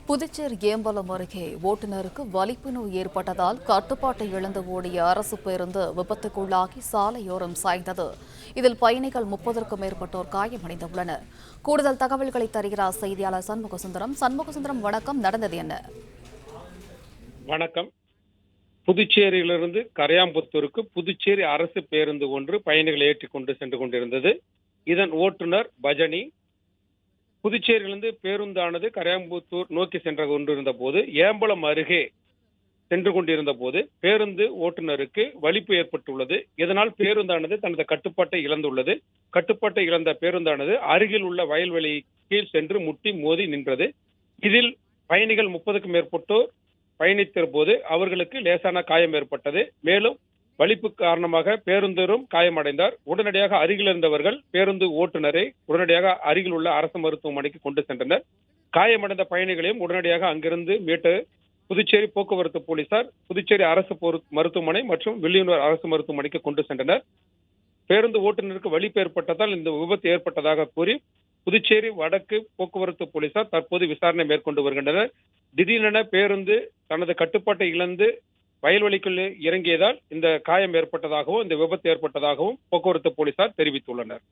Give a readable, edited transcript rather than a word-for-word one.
புதுச்சேரி ஏம்பலம் அருகே ஓட்டுநருக்கு வலிப்பு நோய் ஏற்பட்டதால் கட்டுப்பாட்டை இழந்து ஓடிய அரசு பேருந்து விபத்துக்குள்ளாகி சாலையோரம் சாய்ந்தது. இதில் பயணிகள் 30க்கும் மேற்பட்டோர் காயமடைந்துள்ளனர். கூடுதல் தகவல்களை தருகிறார் செய்தியாளர் சண்முகசுந்தரம். சண்முகசுந்தரம், வணக்கம். நடந்தது என்ன? வணக்கம். புதுச்சேரியிலிருந்து கரையாம்புத்தூருக்கு புதுச்சேரி அரசு பேருந்து ஒன்று பயணிகளை ஏற்றிக் கொண்டு சென்று கொண்டிருந்தது. இதன் ஓட்டுநர் பஜனி புதுச்சேரியிலிருந்து பேருந்தானது கரையாம்புத்தூர் நோக்கி சென்று கொண்டிருந்த போது ஏம்பலம் அருகே சென்று கொண்டிருந்த போது பேருந்து ஓட்டுநருக்கு வலிப்பு ஏற்பட்டுள்ளது. இதனால் பேருந்தானது தனது கட்டுப்பாட்டை இழந்துள்ளது. கட்டுப்பாட்டை இழந்த பேருந்தானது அருகில் உள்ள வயல்வெளி கீழ் சென்று முட்டி மோதி நின்றது. இதில் பயணிகள் 30க்கும் மேற்பட்டோர் பயணித்த போது அவர்களுக்கு லேசான காயம் ஏற்பட்டது. மேலும் வலிப்பு காரணமாக பேருந்தரும் காயமடைந்தார். உடனடியாக அருகில் இருந்தவர்கள் பேருந்து ஓட்டுநரை உடனடியாக அருகில் உள்ள அரசு மருத்துவமனைக்கு கொண்டு சென்றனர். காயமடைந்த பயணிகளையும் உடனடியாக அங்கிருந்து மீட்டு புதுச்சேரி போக்குவரத்து போலீசார் புதுச்சேரி அரசு மருத்துவமனை மற்றும் வில்லியனூர் அரசு மருத்துவமனைக்கு கொண்டு சென்றனர். பேருந்து ஓட்டுநருக்கு வலிப்பு ஏற்பட்டதால் இந்த விபத்து ஏற்பட்டதாக கூறி புதுச்சேரி வடக்கு போக்குவரத்து போலீசார் தற்போது விசாரணை மேற்கொண்டு வருகின்றனர். திடீரென பேருந்து தனது கட்டுப்பாட்டை இழந்து வயல்வெளிக்குள் இறங்கியதால் இந்த காயம் ஏற்பட்டதாகவும் இந்த விபத்து ஏற்பட்டதாகவும் போக்குவரத்து போலீசார் தெரிவித்துள்ளனர்.